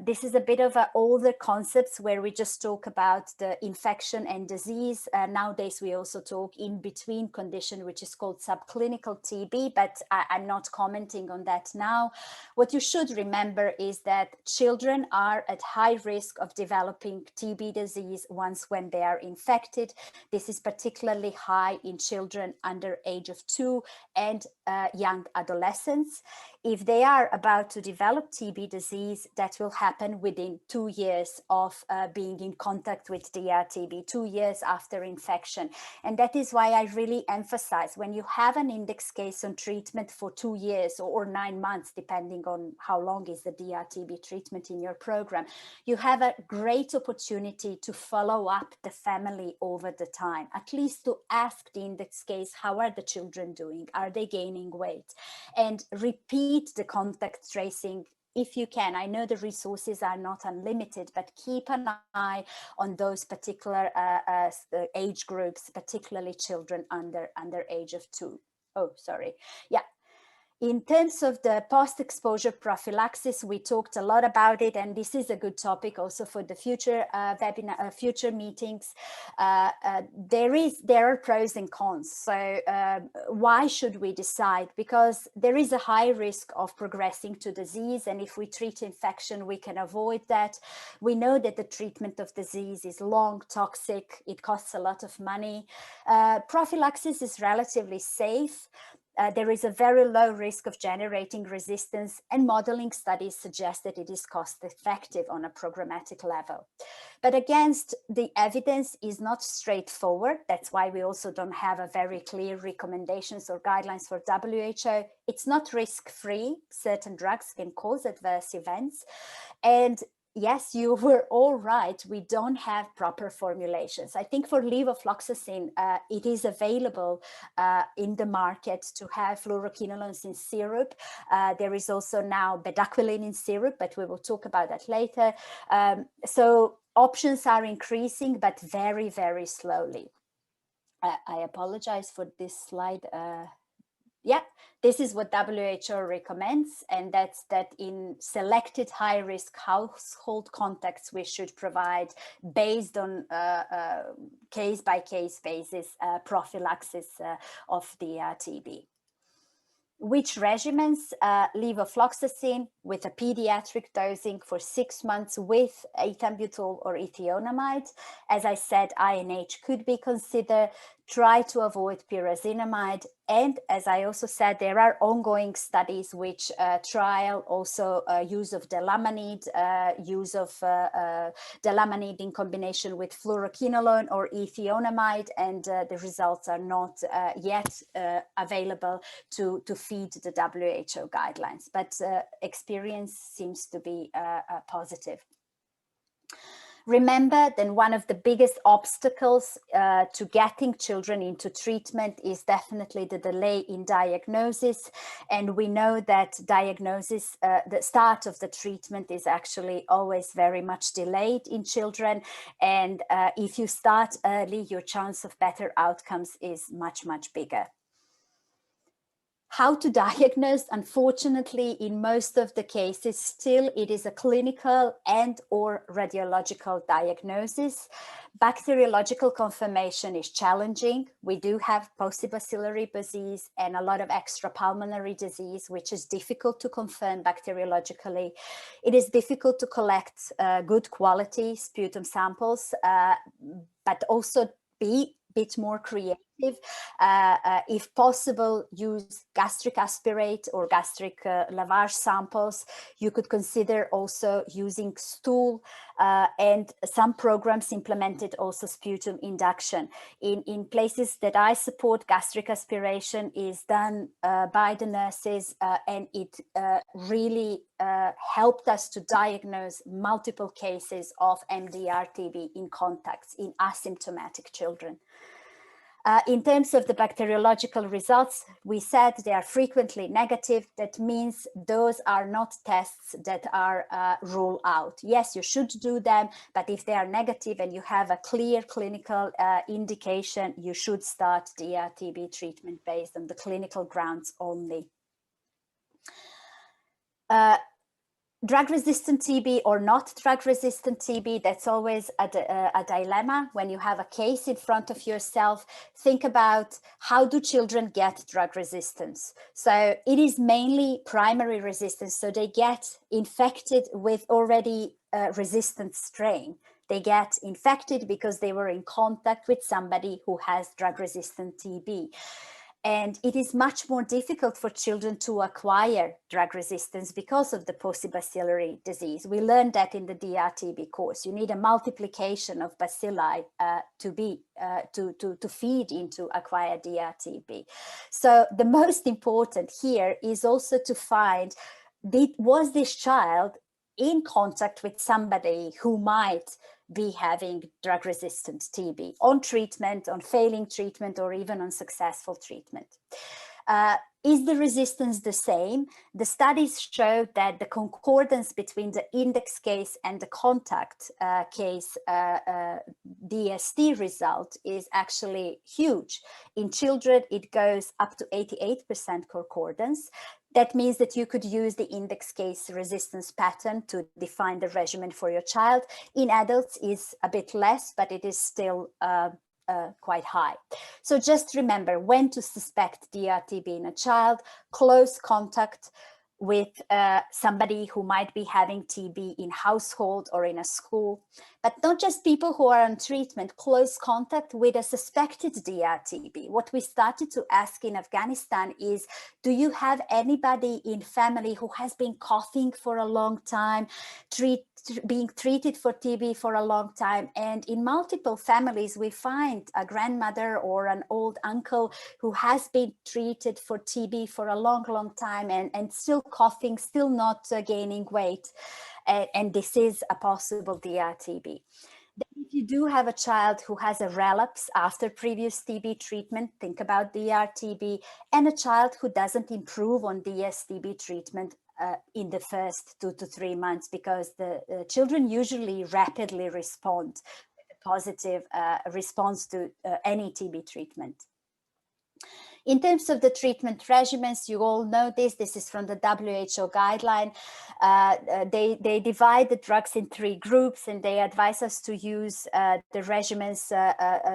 This is a bit of an older concept where we just talk about the infection and disease. Nowadays, we also talk in between condition, which is called subclinical TB, but I'm not commenting on that now. What you should remember is that children are at high risk of developing TB disease once when they are infected. This is particularly high in children under age of 2 and young adolescents. If they are about to develop TB disease, that will happen within 2 years of being in contact with DRTB, 2 years after infection. And that is why I really emphasize, when you have an index case on treatment for 2 years or 9 months, depending on how long is the DRTB treatment in your program, you have a great opportunity to follow up the family over the time, at least to ask the index case, how are the children doing? Are they gaining weight? And repeat the contact tracing if you can. I know the resources are not unlimited, but keep an eye on those particular age groups, particularly children under age of 2. Oh, sorry. Yeah. In terms of the post-exposure prophylaxis, we talked a lot about it, and this is a good topic also for the future webinar, future meetings. There are pros and cons. So why should we decide? Because there is a high risk of progressing to disease, and if we treat infection, we can avoid that. We know that the treatment of disease is long, toxic, it costs a lot of money. Prophylaxis is relatively safe. There is a very low risk of generating resistance, and modeling studies suggest that it is cost effective on a programmatic level. But against the evidence is not straightforward. That's why we also don't have a very clear recommendations or guidelines for WHO. It's not risk-free. Certain drugs can cause adverse events. And yes, you were all right. We don't have proper formulations. I think for levofloxacin, it is available in the market to have fluoroquinolones in syrup. There is also now bedaquiline in syrup, but we will talk about that later. So options are increasing, but very, very slowly. I apologize for this slide. Yeah, this is what WHO recommends, and that's that in selected high-risk household contexts, we should provide, based on case-by-case basis, prophylaxis of the TB. which regimens? Levofloxacin with a pediatric dosing for 6 months with ethambutol or ethionamide. As I said, INH could be considered. Try to avoid pyrazinamide. And as I also said, there are ongoing studies which trial also use of delamanid, delamanid in combination with fluoroquinolone or ethionamide, and the results are not yet available to feed the WHO guidelines, but experience seems to be positive. Remember, then one of the biggest obstacles to getting children into treatment is definitely the delay in diagnosis. And we know that diagnosis, the start of the treatment is actually always very much delayed in children. And if you start early, your chance of better outcomes is much, much bigger. How to diagnose? Unfortunately, in most of the cases, still it is a clinical and or radiological diagnosis. Bacteriological confirmation is challenging. We do have postbacillary disease and a lot of extrapulmonary disease, which is difficult to confirm bacteriologically. It is difficult to collect good quality sputum samples, but also be a bit more creative. If possible, use gastric aspirate or gastric lavage samples. You could consider also using stool, and some programs implemented also sputum induction. In places that I support, gastric aspiration is done by the nurses, and it really helped us to diagnose multiple cases of MDR-TB in contacts in asymptomatic children. In terms of the bacteriological results, we said they are frequently negative. That means those are not tests that are ruled out. Yes, you should do them, but if they are negative and you have a clear clinical indication, you should start the TB treatment based on the clinical grounds only. Drug-resistant TB or not drug-resistant TB, that's always a dilemma. When you have a case in front of yourself, think about how do children get drug resistance. So it is mainly primary resistance. So they get infected with already resistant strain. They get infected because they were in contact with somebody who has drug-resistant TB. And it is much more difficult for children to acquire drug resistance because of the postbacillary disease. We learned that in the DRTB course. You need a multiplication of bacilli to feed into acquired DRTB. So the most important here is also to find, was this child in contact with somebody who might be having drug-resistant TB on treatment, on failing treatment, or even on successful treatment. Is the resistance the same? The studies show that the concordance between the index case and the contact case DST result is actually huge. In children, it goes up to 88% concordance. That means that you could use the index case resistance pattern to define the regimen for your child. In adults is a bit less, but it is still quite high. So just remember when to suspect DRTB in a child: close contact with somebody who might be having TB in household or in a school, but not just people who are on treatment, close contact with a suspected DRTB. What we started to ask in Afghanistan is, do you have anybody in family who has been coughing for a long time, being treated for TB for a long time? And in multiple families, we find a grandmother or an old uncle who has been treated for TB for a long, long time and still coughing, still not gaining weight. And this is a possible DRTB. If you do have a child who has a relapse after previous TB treatment, think about DRTB, and a child who doesn't improve on DSTB treatment in the first 2 to 3 months, because the children usually rapidly respond with a positive response to any TB treatment. In terms of the treatment regimens, you all know this. This is from the WHO guideline. They divide the drugs in 3 groups, and they advise us to use the regimens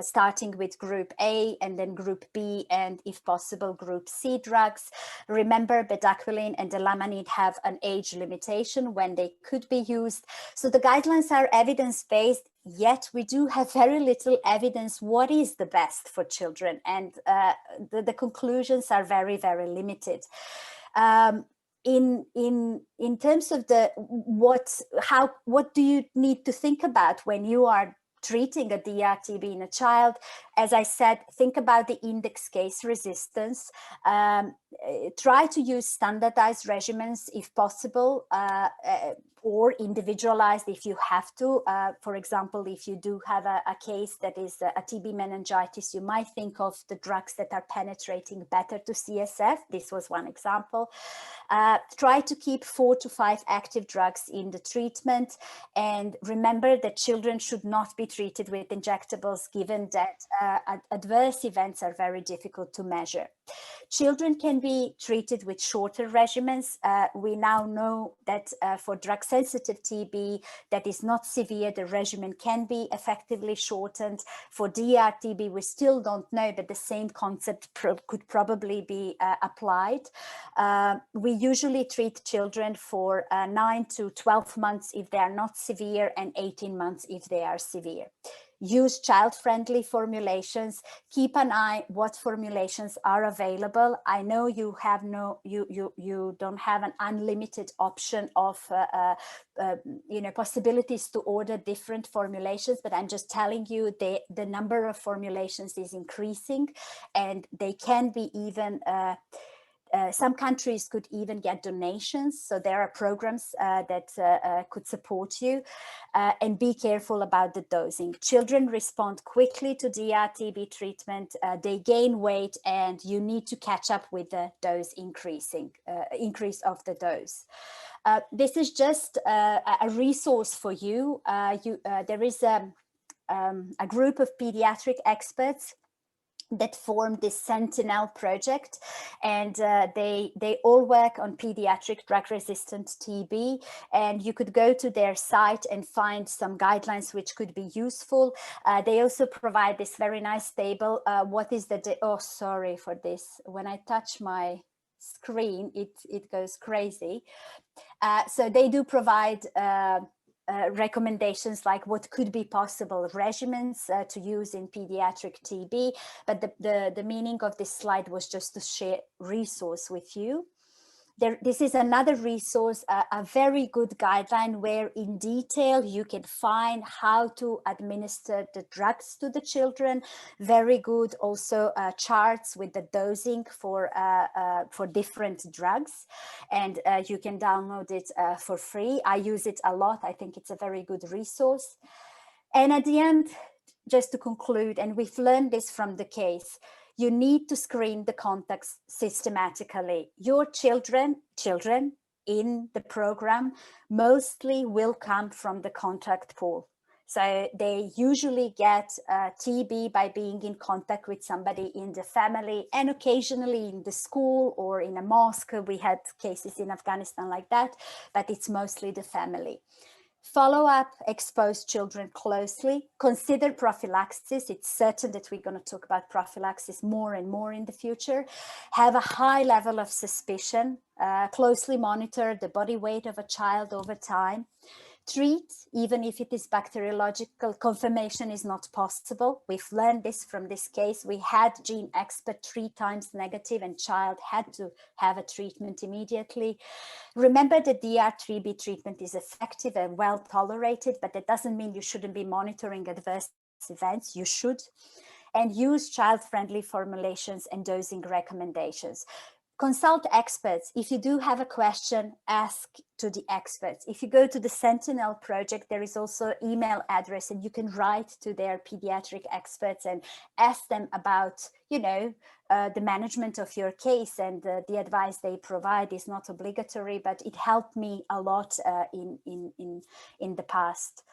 starting with group A, and then group B, and if possible, group C drugs. Remember, bedaquiline and delamine have an age limitation when they could be used. So the guidelines are evidence-based, yet we do have very little evidence what is the best for children, and the conclusions are very, very limited. In terms of the what do you need to think about when you are treating a DRTB in a child? As I said, think about the index case resistance. Try to use standardized regimens if possible, or individualized if you have to. For example, if you do have a case that is a TB meningitis, you might think of the drugs that are penetrating better to CSF. This was one example. Try to keep 4 to 5 active drugs in the treatment. And remember that children should not be treated with injectables, given that adverse events are very difficult to measure. Children can be treated with shorter regimens. We now know that for drug-sensitive TB that is not severe, the regimen can be effectively shortened. For DRTB, we still don't know, but the same concept could probably be applied. We usually treat children for 9 to 12 months if they are not severe, and 18 months if they are severe. Use child-friendly formulations. Keep an eye what formulations are available. I know you have you don't have an unlimited option of possibilities to order different formulations, but I'm just telling you the number of formulations is increasing, and they can be even some countries could even get donations. So there are programs that could support you, and be careful about the dosing. Children respond quickly to DRTB treatment. They gain weight, and you need to catch up with the dose increase of the dose. This is just a resource for you. There is a group of pediatric experts that formed this Sentinel project, and they all work on pediatric drug-resistant TB, and you could go to their site and find some guidelines which could be useful. They also provide this very nice table. What is the oh, sorry for this. When I touch my screen, it goes crazy. So they do provide recommendations like what could be possible regimens to use in pediatric TB, but the meaning of this slide was just to share resource with you. This is another resource, a very good guideline where in detail you can find how to administer the drugs to the children. Very good also charts with the dosing for different drugs, and you can download it for free. I use it a lot. I think it's a very good resource. And at the end, just to conclude, and we've learned this from the case, you need to screen the contacts systematically. Your children in the program mostly will come from the contact pool. So they usually get TB by being in contact with somebody in the family, and occasionally in the school or in a mosque. We had cases in Afghanistan like that, but it's mostly the family. Follow up, expose children closely, consider prophylaxis. It's certain that we're going to talk about prophylaxis more and more in the future. Have a high level of suspicion, closely monitor the body weight of a child over time. Treat, even if it is bacteriological, confirmation is not possible. We've learned this from this case. We had gene expert 3 times negative, and child had to have a treatment immediately. Remember that DRTB treatment is effective and well tolerated, but that doesn't mean you shouldn't be monitoring adverse events. You should. And use child-friendly formulations and dosing recommendations. Consult experts. If you do have a question, ask to the experts. If you go to the Sentinel project, there is also an email address, and you can write to their pediatric experts and ask them about, the management of your case, and the advice they provide is not obligatory, but it helped me a lot in the past.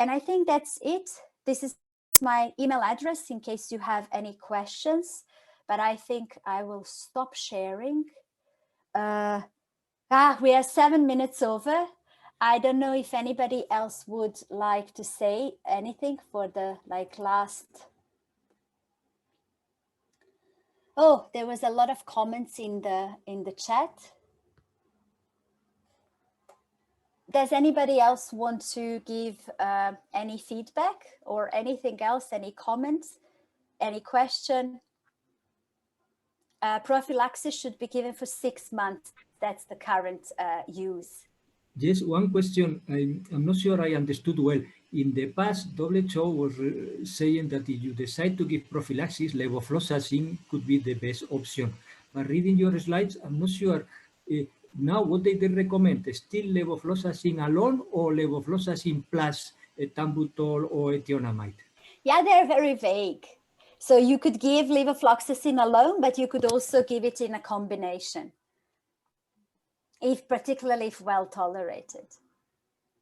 And I think that's it. This is my email address in case you have any questions. but I think I will stop sharing. We are 7 minutes over. I don't know if anybody else would like to say anything for the last. Oh, there was a lot of comments in the chat. Does anybody else want to give any feedback or anything else? Any comments? Any question? Prophylaxis should be given for 6 months. That's the current use. Yes, one question. I'm not sure I understood well. In the past, WHO was saying that if you decide to give prophylaxis, levofloxacin could be the best option. But reading your slides, I'm not sure. Now, what they recommend? Still levofloxacin alone or levofloxacin plus ethambutol or ethionamide? Yeah, they're very vague. So you could give levofloxacin alone, but you could also give it in a combination, particularly if well tolerated.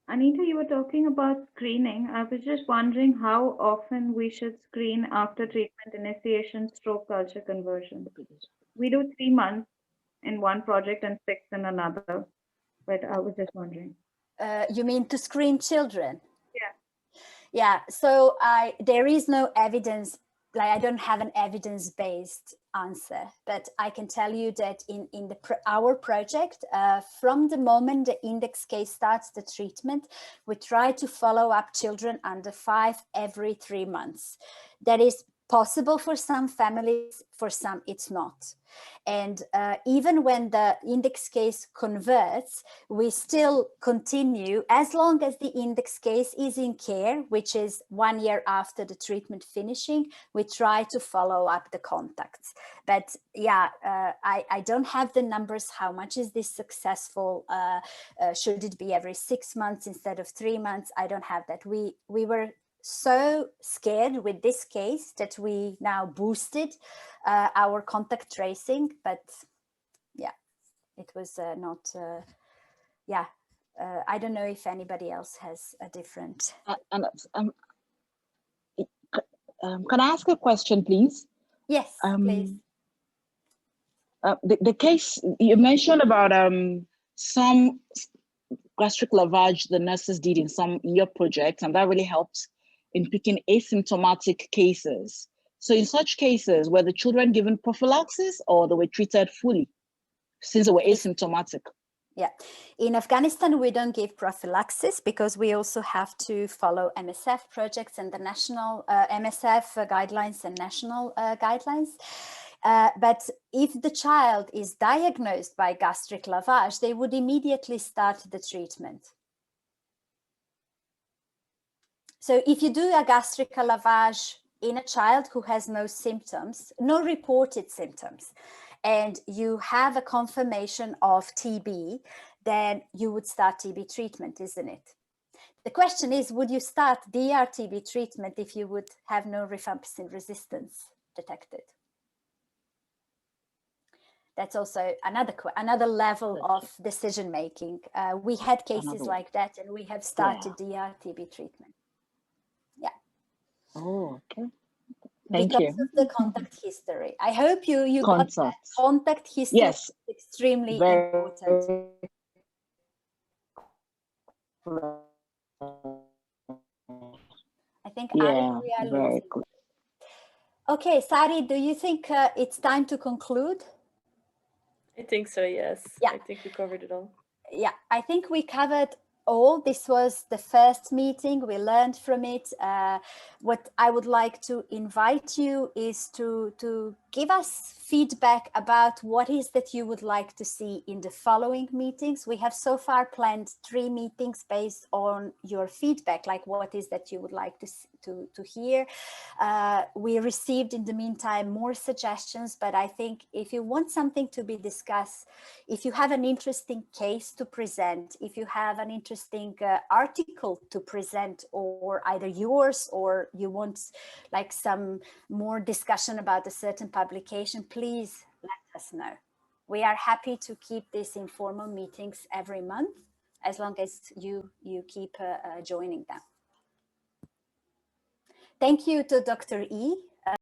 Anita, you were talking about screening. I was just wondering how often we should screen after treatment initiation stroke culture conversion. We do 3 months in one project and 6 in another, but I was just wondering. You mean to screen children? Yeah. Yeah, so there is no evidence, I don't have an evidence-based answer, but I can tell you that in our project, from the moment the index case starts the treatment, we try to follow up children under 5 every 3 months. That is possible for some families, for some it's not. And even when the index case converts, we still continue as long as the index case is in care, which is 1 year after the treatment finishing, we try to follow up the contacts. But yeah, I don't have the numbers. How much is this successful? Should it be every 6 months instead of 3 months? I don't have that. We were so scared with this case that we now boosted our contact tracing, but yeah, it was not, I don't know if anybody else has a different. Can I ask a question, please? Yes, please. The case you mentioned about some gastric lavage the nurses did in your projects, and that really helped in picking asymptomatic cases. So in such cases, were the children given prophylaxis or they were treated fully since they were asymptomatic? Yeah, in Afghanistan, we don't give prophylaxis because we also have to follow MSF projects and the national MSF guidelines and national guidelines. But if the child is diagnosed by gastric lavage, they would immediately start the treatment. So if you do a gastric lavage in a child who has no symptoms, no reported symptoms, and you have a confirmation of TB, then you would start TB treatment, isn't it? The question is, would you start DRTB treatment if you would have no rifampicin resistance detected? That's also another level of decision making. We had cases like that, and we have started DRTB treatment. Yeah. Oh, okay. Thank you. Because of the contact history. I hope you got that. Contact history. Yes. Is extremely important. I think we are losing. Okay, Sari, do you think it's time to conclude? I think so, yes. Yeah. I think we covered it all. Yeah, I think we covered all. This was the first meeting. We learned from it. What I would like to invite you is to give us feedback about what is that you would like to see in the following meetings. We have so far planned 3 meetings based on your feedback, like what is that you would like to hear. We received in the meantime more suggestions, but I think if you want something to be discussed, if you have an interesting case to present, if you have an interesting article to present, or either yours or you want like some more discussion about a certain publication, please let us know. We are happy to keep these informal meetings every month, as long as you keep joining them. Thank you to Dr. E